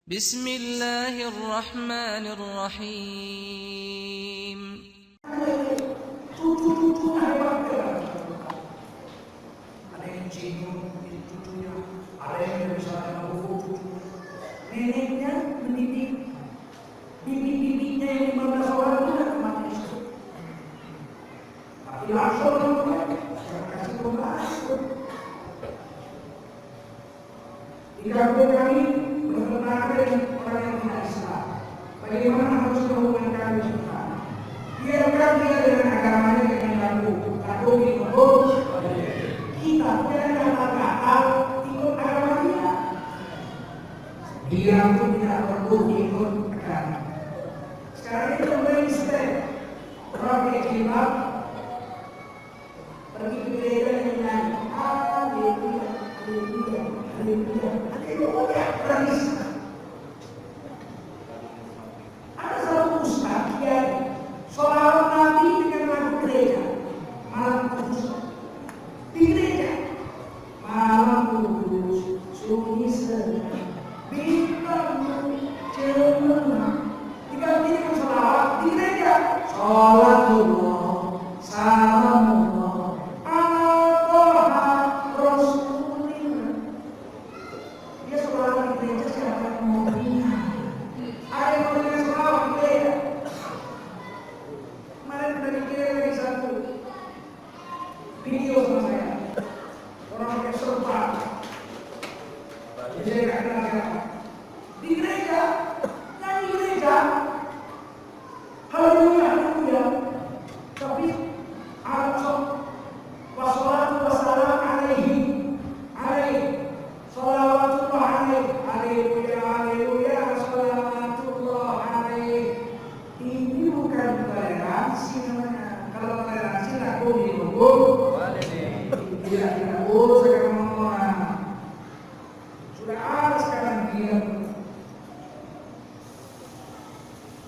Bismillahirrahmanirrahim. Cucu-cucu ada yang cium cucunya, ada yang misalnya cucu neneknya mendidik bibi-bibinya yang 15 orang itu kan mati istri. Tapi langsung kasih pembahasan. Di kampung kami bertentangan dengan orang yang tidak Islam. Bagaimana harus hubungan kami sekarang? Biarkan dia dengan agamanya dengan lagu kita jangan kata-kata ikut agama dia. Dia pun tidak perlu ikut agama. Sekarang itu mulai step orang berjilbab pergi ke gereja dengan nyanyi haleluya, haleluya, haleluya, haleluya, praise. Ada satu ustaz yang sholawat Nabi dengan lagu gereja malam kudus di gereja malam kudus sunyi segar bintangmu cemerlang diganti dengan sholawat di gereja sholatullah salamullah ala toha rasulillah. Dia sholawat di gereja siapa yang mau dengar? Ada yang mau dengar sholawat di gereja? Kemarin sudah dikirim lagi satu video sama saya, orang pakai serban, jadi saya nggak kenal siapa. Di gereja, nyanyi gereja, haleluya, haleluya. Tapi Al-Qur'an, wassalatu wassalam alaihi, sholawatullah alaihi, haleluya, haleluya, sholawatullah alaihi. Ini bukan toleransi namanya. Kalau toleransi lagu dihukum, tidak urus agama orang. Sudah ada sekarang dia.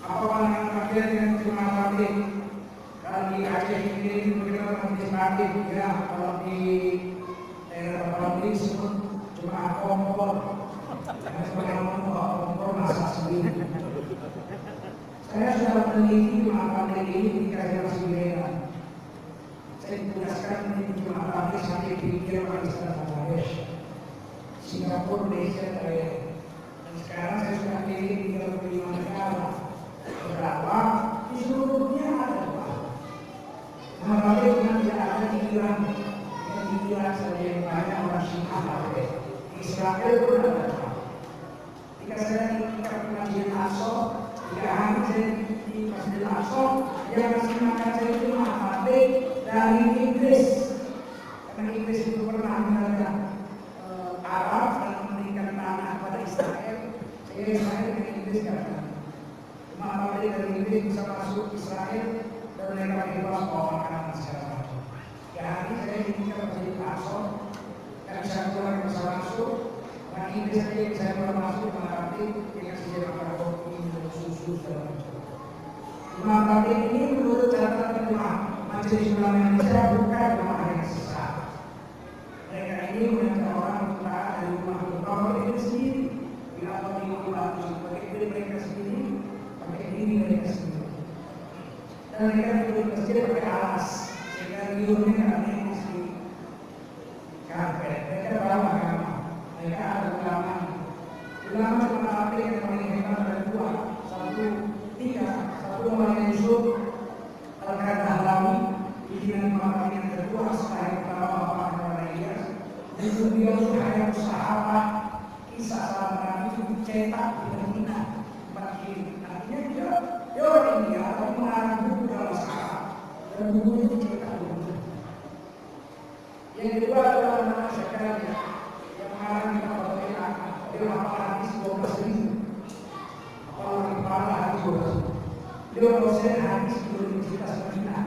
Apa pandangan kalian dengan cuma tablik? Kalau di Aceh ini bagaimana majelis tablik? Ya, kalau di daerah tablik disebut cuma kompor. Karena sebagai kompor masak sendiri. Saya sudah meneliti jemaah tabligh ini di Kerajaan Singapura. Saya ditugaskan meneliti jemaah tabligh sampai di Pakistan, Bangladesh, Singapura, Malaysia, Thailand. Dan sekarang saya sudah meneliti di 35 negara. Beberapa di seluruh dunia ada dua. Jemaah tabligh yang tidak ada di Iran, yang di Iran saja yang banyak orang Syiah tabligh. Di Israel pun ada. Jika saya di pengajian Aqsa, jika hari saya di Masjid Al-Aqsa, yang masih makan saya itu tabligh dari Inggris. Karena Inggris itu pernah menentang Arab dan memberikan tanah kepada Israel, sehingga Israel dengan Inggris kan. Cuma tabligh dari Inggris bisa masuk Israel dan mereka bebas bawa makanan segala macam. Ya hari saya di Masjid Al-Aqsa, tidak bisa keluar, bisa masuk. Nah Inggris saja bisa keluar masuk tabligh dengan sejarah para kopi dan susu segala macam. Jemaah tabligh ini menurut catatan jemaah Majelis Ulama Indonesia bukan jemaah yang sesat. Mereka ini mengajak orang untuk taat dari rumah Allah itu sendiri. Bila Allah dibantu sebagai diri mereka sendiri, pakai diri mereka sendiri. Dan mereka duduk di masjid pakai alas, sehingga liurnya nggak ada yang mesti karpet. Mereka bawa agama. Mereka ada ulama. Ulama cuma tabligh yang paling hebat ada dua. Satu namanya Yusuf Al-Kadahlawi, pimpinan ulama yang kedua setelah yang pertama Bapak Muhammad Ilyas. Yusuf dia hayat sahabat, kisah sahabat Nabi itu dicetak di Madinah tempat ini. Artinya dia orang India tapi mengarang buku dalam sahabat dan bukunya dicetak di Madinah. Yang kedua adalah nama Zakaria yang mengarang kitab Al-Quran. Dia hafal hadis 12.000. Hafal kepala hadis 12.000. Dia dosen hadis di Universitas Madinah.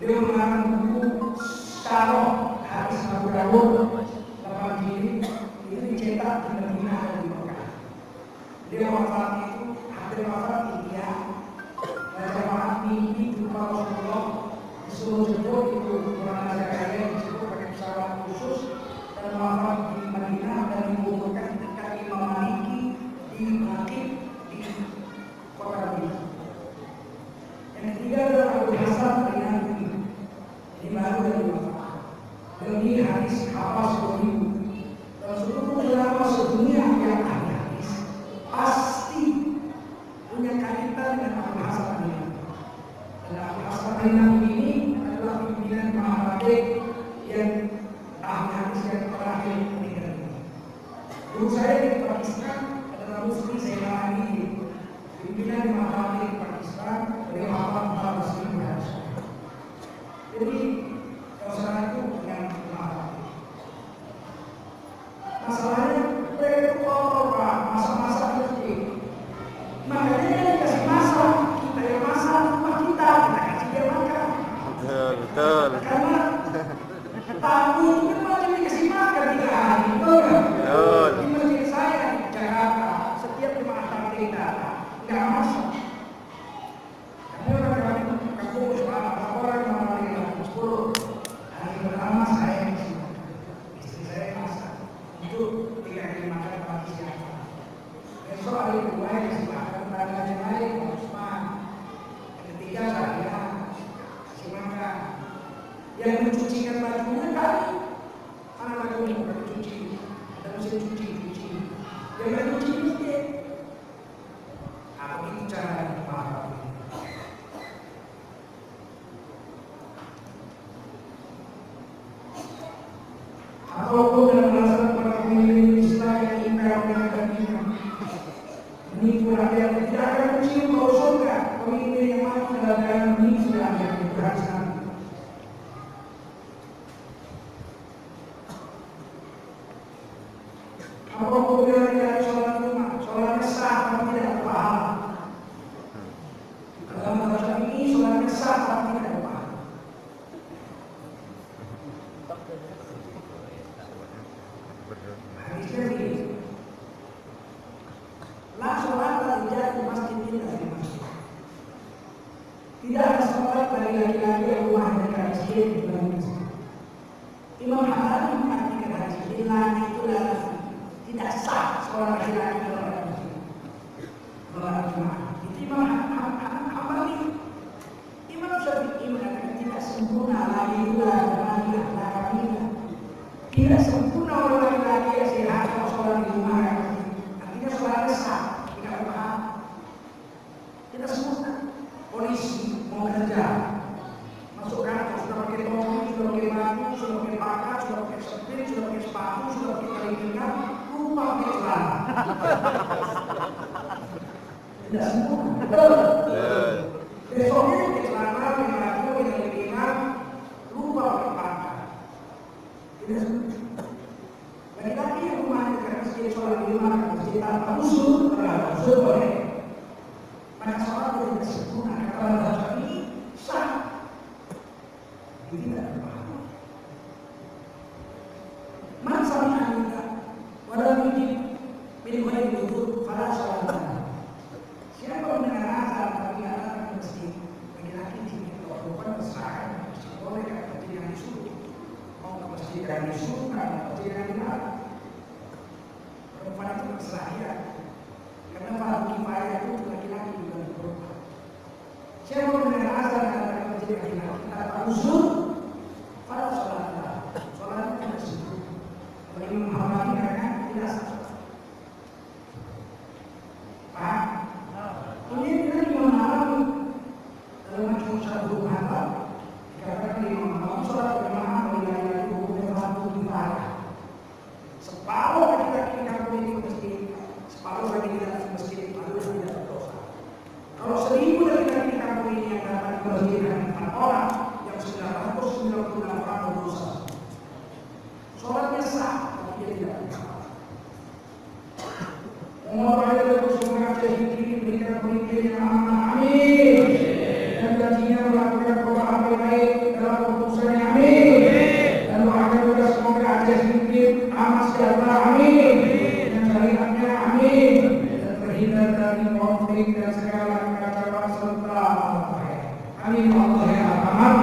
Dia mengarang buku Syarah hadis Abu Dawud 8 jilid, itu dicetak di Madinah dan di Mekah. Dia wafat itu hampir wafat India. Jamaah mimpi jumpa Rasulullah disuruh jemput itu orang Zakaria disebut pakai pesawat khusus dan wafat di Madinah dan dikuburkan dekat Imam Maliki di Terlebih hadis hafal 10.000. Dan seluruh ulama sedunia yang ahli hadis pasti punya kaitan dengan Abu Hasan Al-Ash'ari. Dan Abu Hasan Al-Ash'ari ini adalah pimpinan Muhammadiyah yang ahli hadis yang terakhir meninggal ini. Guru saya di Pakistan adalah Mufti Zainal Abidin, pimpinan Muhammadiyah di Pakistan, beliau hafal 14.000 hadis. Jadi suasana itu yang mahal. Masalahnya mereka itu kotor Pak, masak-masak mesti. Makanya dia dikasih masak, kita yang masak rumah kita kasih dia makan. Betul. Karena tamu itu kan macam dikasih makan 3 hari, betul kan? Betul. Di masjid saya di Jakarta, setiap jemaah tabligh kita nggak masak. Kami orang kampung orang yang 10 hari pertama saya istri saya masak untuk 3 kali makan pagi siang. Besok hari kedua kasih makan tetangga yang lain, Usman. Yang ketiga saya kasih makan. Yang mencucikan bajunya kami, mana bajunya bukan dicuci, ada mesin cuci. Yang nggak cuci masjid. Aku itu cara paham. Apapun dalam alasan para pemimpin Islam yang ingkar menangkan iman, menipu rakyat tidak akan mencium bau surga. Pemimpin yang mati dalam keadaan menipu rakyat berhasil. Apapun bila tidak ada sholat Jumat, sholatnya sah tapi tidak berpahala. Dalam mazhab ini sholatnya sah tapi tidak berpahala. Hadisnya begini, la sholata rijal masjid illa fi masjid. Tidak ada sholat bagi laki-laki yang rumahnya dekat masjid di dalam masjid. Imam Hanafi mengartikan hadis illa itu adalah tidak sah seorang laki-laki dalam masjid. Sholat Jumat. Itu Imam Hanafi. Imam Syafi'i mengatakan tidak sempurna lagi pula tidak sempurna orang laki-laki yang sehat kalau sholat di rumah. Artinya sholatnya sah, tidak berpahala. Tidak sempurna. Polisi mau kerja, masuk kantor sudah pakai topi, sudah pakai baju, sudah pakai pangkat, sudah pakai sepir, sudah pakai sepatu, sudah pakai tali pinggang, lupa pakai celana. Tidak sempurna. Betul. Besoknya pakai celana, pakai baju, pakai tali pinggang, lupa pakai pangkat. Tidak sempurna. Laki-laki yang rumahnya dekat masjid sholat di rumah masjid tanpa usul, usul boleh. Maka sholat itu tidak sempurna. Kata mazhab ini sah. Itu tidak berpahala. Man sami'a minna wa lam yujib min ghairi wudhu fala sholata. Siapa mendengar azan tapi tidak datang ke masjid, laki-laki di sini kalau perempuan terserah, masjid boleh kan, tapi jangan disuruh. Mau ke masjid jangan disuruh, kan, masjid jangan dilarang. Perempuan itu terserah dia. Karena fardu kifayah itu laki-laki juga perempuan. Siapa mendengar azan dan datang ke masjid laki-laki tanpa usul, pada sholatlah. Sholatnya tidak sempurna. Kalau Imam Hanafi mengatakan tidak sah. Paham? Ini adalah Imam Hanafi dalam Majmu' Syarhul Muhammad dikatakan Imam Hanafi sholat berjamaah bagi laki-laki hukumnya fardu kifayah. Separuh laki-laki di kampung ini ke masjid, separuh lagi tidak ke masjid, harus tidak berdosa. Kalau 1.000 laki-laki di kampung ini yang datang ke masjid hanya 4 orang, yang 996 orang berdosa. Sholatnya sah, tapi dia tidak berdosa. Mohon Allah semoga sehingga berikan pemimpin yang amanah, amin. Dan janjinya melakukan perubahan terbaik dalam keputusannya, amin. Dan doakan juga semoga Aceh hidup aman sejahtera, amin. Dan syariatnya, amin. Dan terhindar dari konflik dan segala kekacauan serta amin. Allah ya Rahman.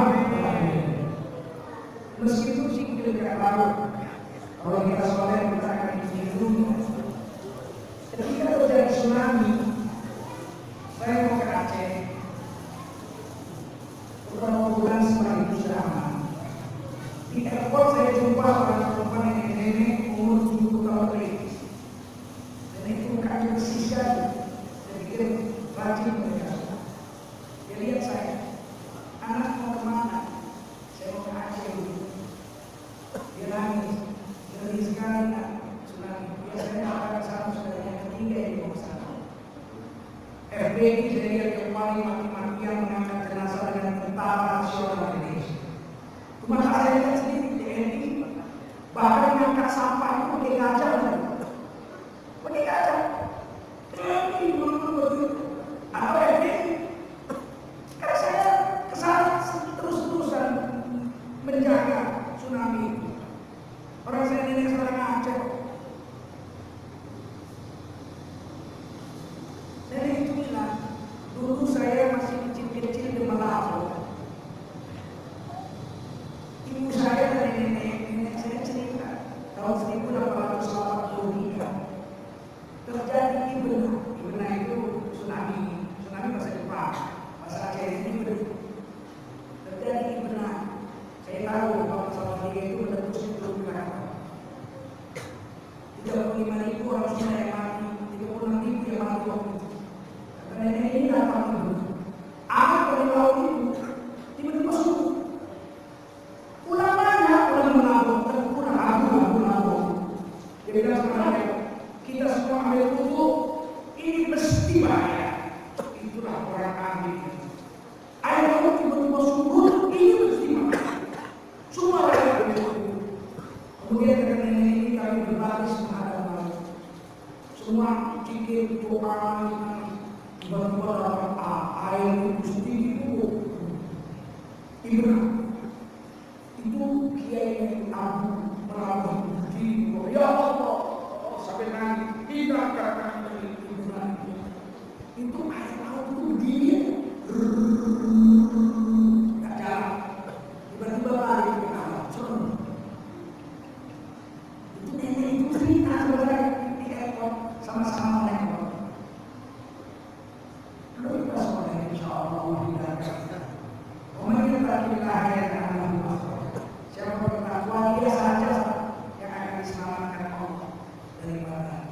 Meskipun sih kita tidak tahu kalau kita soleh kita akan dulu. Ketika terjadi tsunami, saya mau ke Aceh. Beberapa bulan setelah itu sudah aman. Di airport saya dua orang perempuan nenek umur 70 tahun lebih. Dan itu kaki bersih sekali. Saya pikir rajin mereka. Dia lihat saya, anak mau kemana? Saya mau ke Aceh dulu. Dia nangis, ngeri sekali nak tsunami. Biasanya akan ke sana sudah yang ketiga yang mau ke sana. FBI saya lihat kembali mati-matian mengangkat jenazah dengan tentara nasional Indonesia. Cuma saya lihat sendiri TNI bahkan mengangkat sampah itu pakai kaca, pakai kaca. TNI begitu. Apa FBI? Karena saya kesana terus-terusan menjaga tsunami itu. Orang saya nenek sekarang Aceh. Nenek itu bilang, dulu saya masih kecil-kecil di Malabo. Ibu saya dan nenek saya cerita tahun 1883 terjadi Ibna itu tsunami bahasa Jepang, bahasa Aceh ini Ibna. Terjadi Ibna. Saya tahu kalau Salatiga itu menembus Teluk Jakarta. 35.000 orang Cina yang mati, 36.000 yang mati waktu itu. Kata nenek ini datang dulu. Anak dari laut itu tiba-tiba subuh. Pulang menabung, tapi kurang aku nabung. Dia bilang sama saya, kita semua ambil wudhu, ini mesti bahaya. Itulah orang ambil. Air laut tiba-tiba subur, ini mesti bahaya. Semua orang ambil wudhu. Kemudian kata nenek ini kami berbaris menghadap laut. Semua cikir, doa, tiba-tiba dapat air itu setinggi itu. Ibna. Itu Kiai Abu Prabu Budi, ya Allah, sampai nangis, hidupkan kami itu air laut itu begini, nggak jalan, tiba-tiba lari ke alam, itu nenek itu cerita sebenarnya di airport sama-sama naik. Lalu kita semua insya Allah hidupkan. Kemudian kita lahir anak siapa bertakwa dia saja yang akan diselamatkan Allah daripada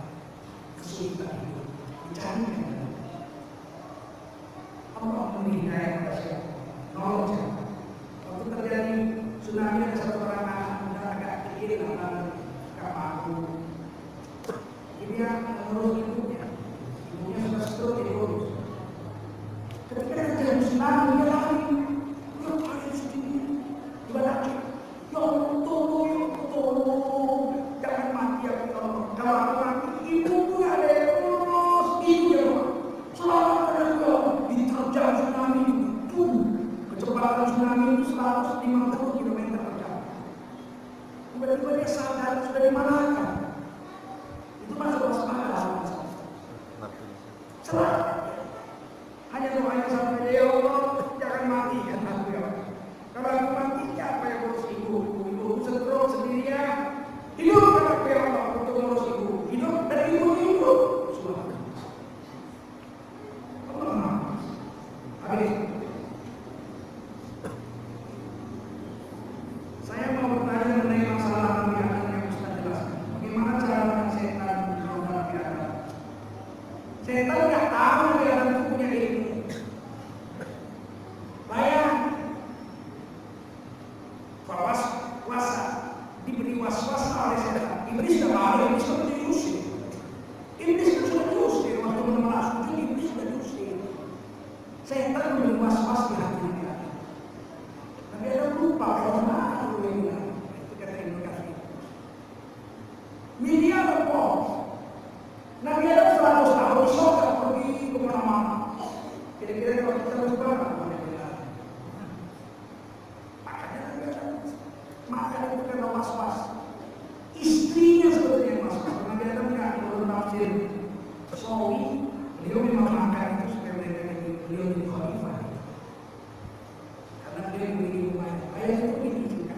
kesulitan hidup. Dicarikan Allah menghidayah kepada siapa? Nolong siapa? Waktu terjadi tsunami ada satu orang anak muda agak kiri lalu kapaku. Dia mengurus ibunya sudah stroke diurus. Ketika terjadi tsunami dia lari. Ya tolong, jangan mati ya tolong. Kalau aku mati, ibu pun ada yang urus. Ibu ya Pak, selamatkan aku. Diterjang tsunami itu, kecepatan tsunami itu 150 km per jam. Tiba-tiba dia sadar sudah dimanakan. Itu masuk waspada. Selamat. Hanya doanya sampai ya Allah, jangan mati kan aku ya. Kalau aku mati, siapa yang urus ibu? Ibu stroke sendirian. Hidup kan ya Allah untuk urus ibu. Hidup dan ibu hidup. Sudah. Allah. Habis. Saya mau bertanya mengenai masalah pembiayaan yang Ustaz jelaskan. Bagaimana cara setan dalam pembiayaan? Setan tidak tahu pembiayaan itu punya ilmu. Bayang. Puasa diberi was-was oleh setan. Iblis sudah ada, iblis sudah diusir. Iblis sudah diusir waktu menolak sujud, iblis sudah diusir. Setan memberi was-was di hati kita. Tapi ada lupa kalau mana itu kata Ibnu Katsir. Media report. Nabi Adam 100 tahun sholat pergi kemana-mana. Kira-kira kalau kita lupa maka itu karena was-was. Istrinya sebetulnya yang was-was. Karena dia kan tidak perlu tafsir Sawi. Beliau memang makan itu supaya mereka ini beliau jadi khalifah. Karena dia memiliki rumahnya. Ayah itu ini juga.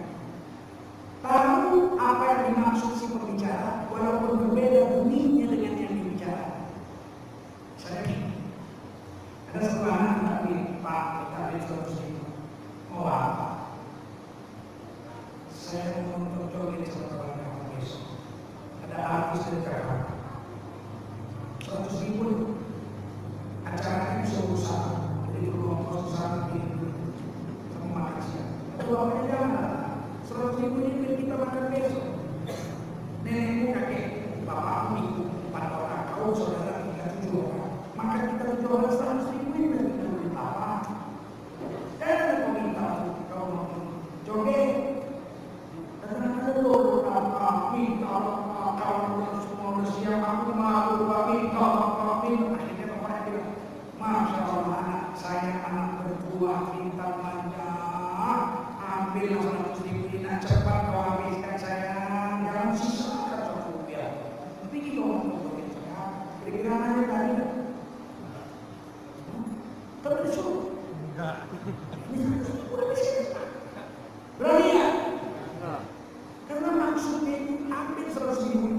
Tahu apa yang dimaksud si pembicara, walaupun berbeda bunyinya dengan yang dibicara. Saya ada sebuah anak Pak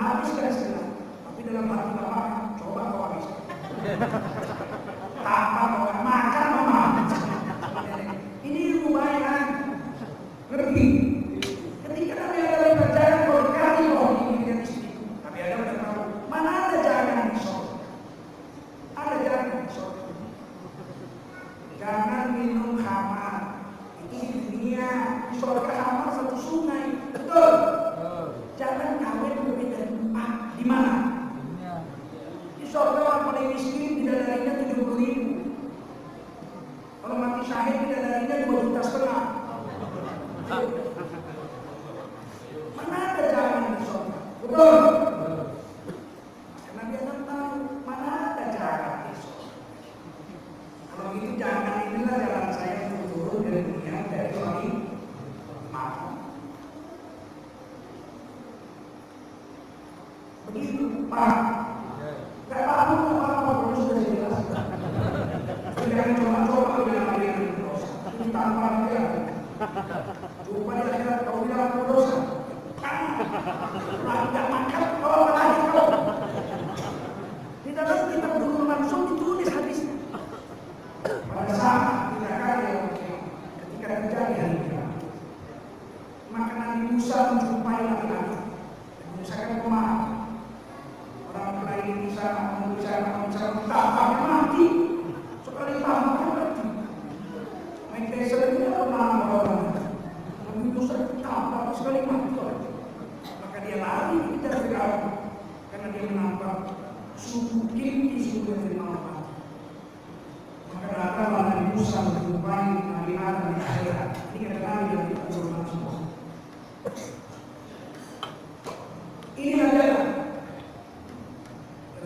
habis kan setengah. Tapi dalam hati Bapak, coba kau habis. Tanpa kau makan Mama. Ini ilmu bayan. Ngerti? Ketika Nabi Adam berjalan, kau dekati kau ini dengan istriku. Nabi Adam sudah tahu, mana ada jangan di sorga. Ada jangan di sorga. Jangan minum khamar. Ini di dunia, di sorga khamar satu sungai. Betul? Jangan kawin lebih dari 4. Di mana? Di sorga orang paling miskin bidadarinya 70.000. Kalau mati syahid bidadarinya 2,5 juta. Mana ada jangan di sorga? Betul? Karena dia tahu mana ada jangan di sorga. Kalau gitu jangan inilah jalan saya turun dari dunia dari suami maaf. Begitu Pak. Gak tahu apa-apa terus sudah jelas. Jangan coba-coba bilang dia berdosa. Ini tanpa dia. Rupanya akhirat kau bilang aku berdosa. Tidak makan kau apalagi kau. Di dalam kitab Durul Mansum ditulis hadisnya. Pada saat tidak kaya ketika terjadi hari kiamat, maka Nabi Musa menjumpai laki-laki dan mengusahakan pemaaf. Orang lain Musa tampaknya mati. Sekali tampaknya mati. Mike Tyson itu tidak pernah orang. Nabi Musa tampaknya sekali mati. Maka dia lari kejar Firaun karena dia menampak suku Kipti suku Firaun. Maka datanglah Nabi Musa menjumpai Nabi Adam di akhirat. Ini kata Nabi yang kita turunkan semua. Ini adalah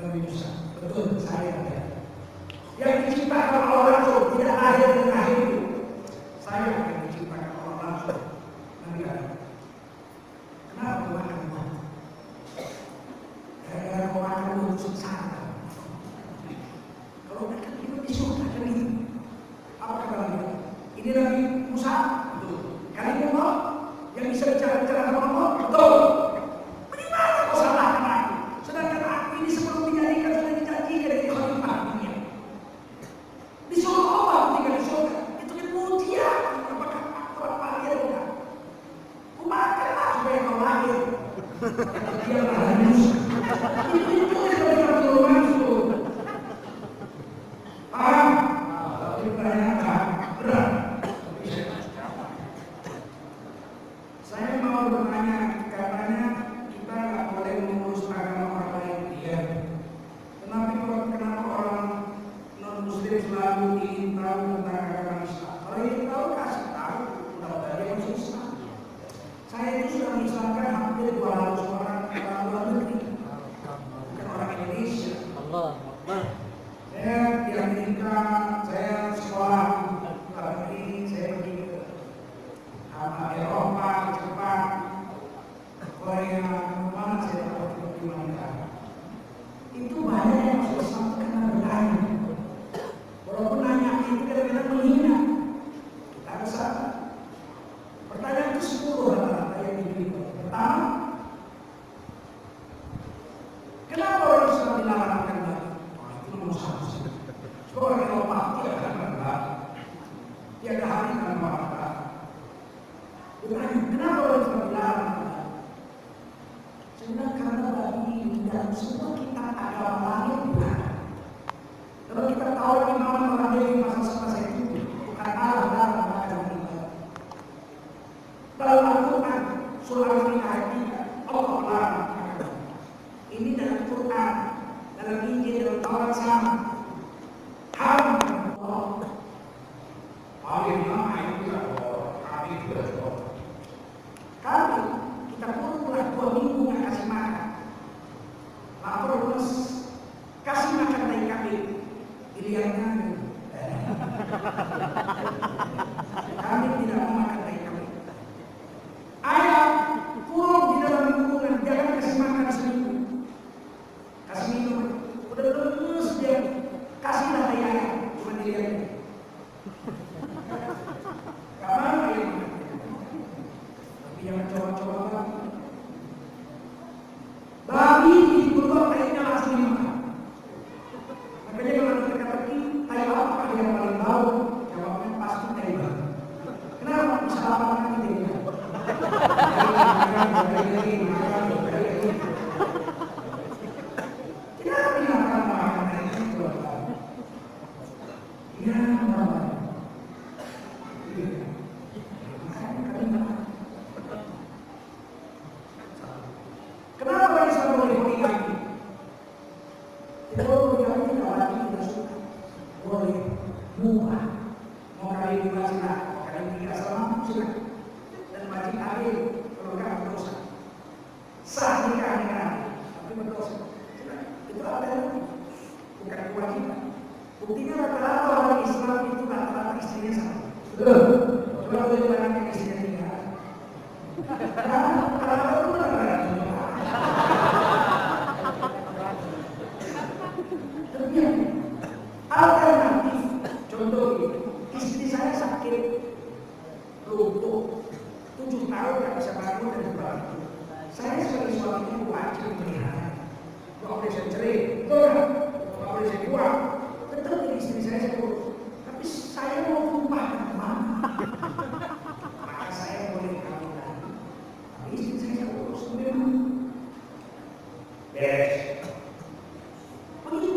Nabi Musa. Betul, saya adalah yang diciptakan Allah langsung, tidak lahir dan akhir itu. Saya yang diciptakan Allah langsung. Nabi Adam. Kenapa kau makan buah? Gara-gara kau makan buah sengsara. Kalau mereka hidup di surga kan itu. Apa kata Nabi? Ini Nabi Musa, betul. Kalimullah yang bisa bicara-bicara sama Allah, betul. Bagaimana kau salahkan aku? Sedangkan aku ini sebelum dijadikan sudah dijanjikan dari khalifah dunia. Disuruh Allah tinggal di surga. Itu kan mujian. Apakah aktor lahir bukan? Ku makanlah supaya kau lahir. Dia Nabi Musa. Itu dari Rasulullah Mansur. Paham? Tapi pertanyaan berat. Saya mau bertanya, katanya kita nggak boleh mengurus agama orang lain. Iya. Kenapa orang non Muslim selalu ingin tahu tentang agama Islam? Kalau ingin tahu kasih tahu, mudah-mudahan dia masuk Islam. Saya itu sudah mengislamkan hampir 200 orang, nikah, tapi berdosa. Itu ada lagi, bukan kewajiban. Buktinya rata-rata orang Islam itu rata-rata istrinya sama. Betul. Coba boleh bayangkan istrinya tiga. Rata-rata itu rata-rata. Terbiar. Alternatif, contoh ini, istri saya sakit, lumpuh, 7 tahun nggak bisa bangun dan berbantu. Saya sebagai suaminya wajib melihara. Nggak boleh saya cerai, betul kan? Nggak boleh saya buang. Tetap jadi istri saya urus. Tapi saya mau tumpahkan kemana? Maka saya boleh kawin lagi. Tapi istri saya urus sendiri. Beres. Begitu.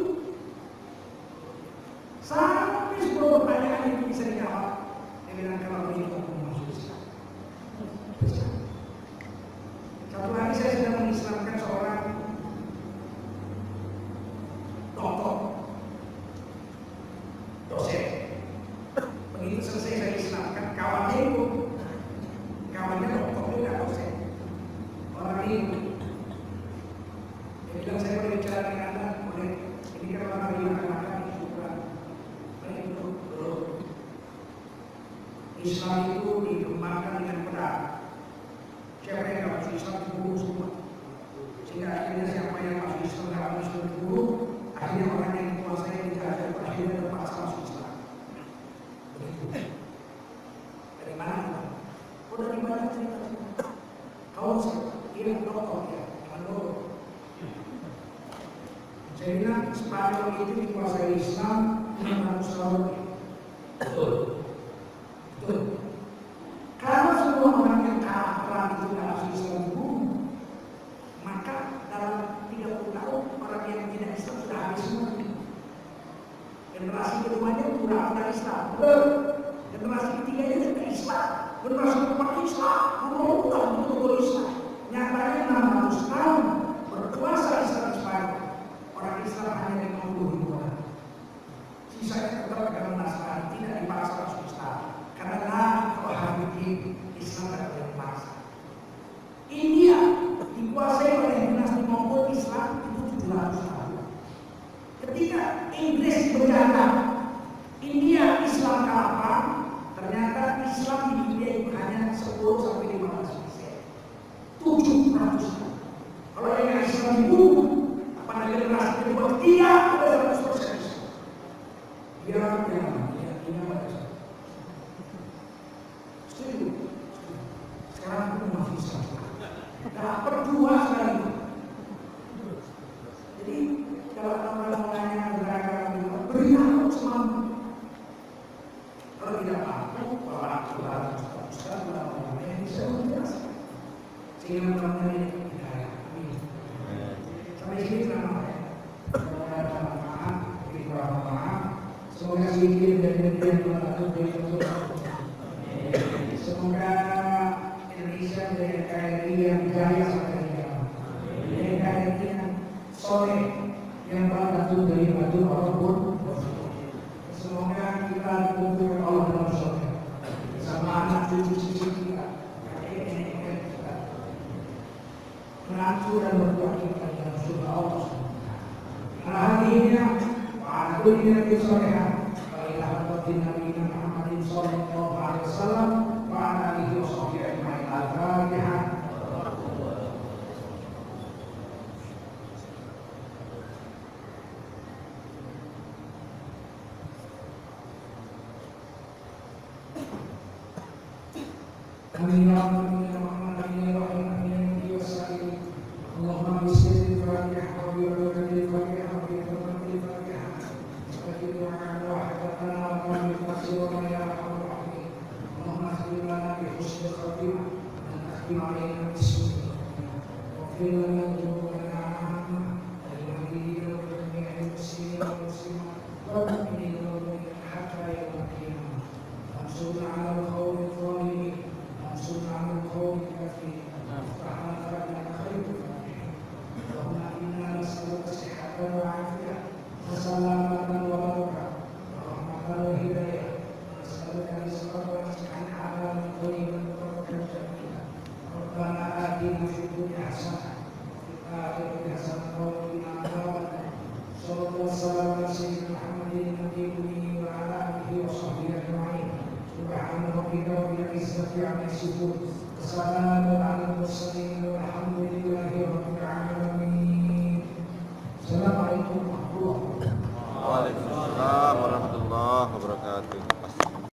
Sampai 10 pertanyaan itu bisa dijawab. Dia bilang kalau begitu aku masuk Islam. Satu hari saya sedang mengislamkan seorang dokter, dosen. Begitu selesai saya islamkan, kawannya itu, kawannya dokter juga dosen, orang itu. Dia bilang saya boleh bicara dengan Anda, boleh. Ini kan orang lagi makan-makan, syukuran. Boleh itu, belum. Islam itu dikembangkan dengan pedang. Siapa yang gak masuk Islam dibunuh semua. Sehingga akhirnya siapa yang masuk Islam gak masuk dibunuh, akhirnya orang yang menguasai dijajah akhirnya terpaksa masuk Islam. Begitu. Dari mana? Oh dari mana cerita? Kau dia dokter ya, Mandoro. Saya bilang Spanyol itu dikuasai Islam 600 tahun. Betul. Betul. Kalau semua orang yang kalah perang itu nggak masuk Islam dibunuh, maka dalam 30 tahun orang yang tidak Islam sudah habis semua. Generasi keduanya pura-pura Islam, betul. Generasi ketiganya juga Islam, generasi keempat Islam, berulang betul Islam. Nyatanya 600 tahun berkuasa Islam di Spanyol. Orang Islam hanya 50.000 orang. Sisanya tetap agama Nasrani, tidak dipaksa masuk Islam. Karena kalau habis Islam tidak boleh dipaksa. India dikuasai oleh dinasti Mongol, Islam itu 700 tahun. Ketika Inggris berjaya, India Islam kalah perang, ternyata Islam di India itu hanya 10-15%. 700 tahun. Kalau yang Islam dibunuh, pada generasi kedua dia ada 100% Islam. Dia pada setuju. Sekarang aku masih Islam. Nah, berdua sekali. Jadi kalau orang nanya beragama, beritahu semampu. Kalau tidak mampu, kalau aku harus Ustaz, orang yang bisa menjelaskan. Sehingga teman-teman ini hidayah. Amin. Sampai sini selama ya. Semoga bermanfaat, kurang maaf. Semoga sedikit dan bermanfaat dari semoga Indonesia menjadi NKRI yang jaya sampai di dalam. NKRI yang soleh, yang batu dari batu apapun. Semoga kita dikumpulkan Allah dalam surga bersama anak cucu kita, kakek nenek kita, menantu dan mertua kita dalam surga Allah. Alhamdulillah, wa kulli nabiyyin salihah, wa ila hadratin nabiyina Muhammadin sallallahu alaihi wasallam wa ala alihi wa sahbihi ajma'in. Al-Fatihah. Amin ya rabbal alamin. Allahumma bismillahir rahmanir rahim. آخر حسن قولنا صلى الله وسلم على سيدنا محمد النبي وعلى آله وصحبه أجمعين سبحان ربك رب العزة عما يصفون وسلام على المرسلين والحمد لله رب العالمين.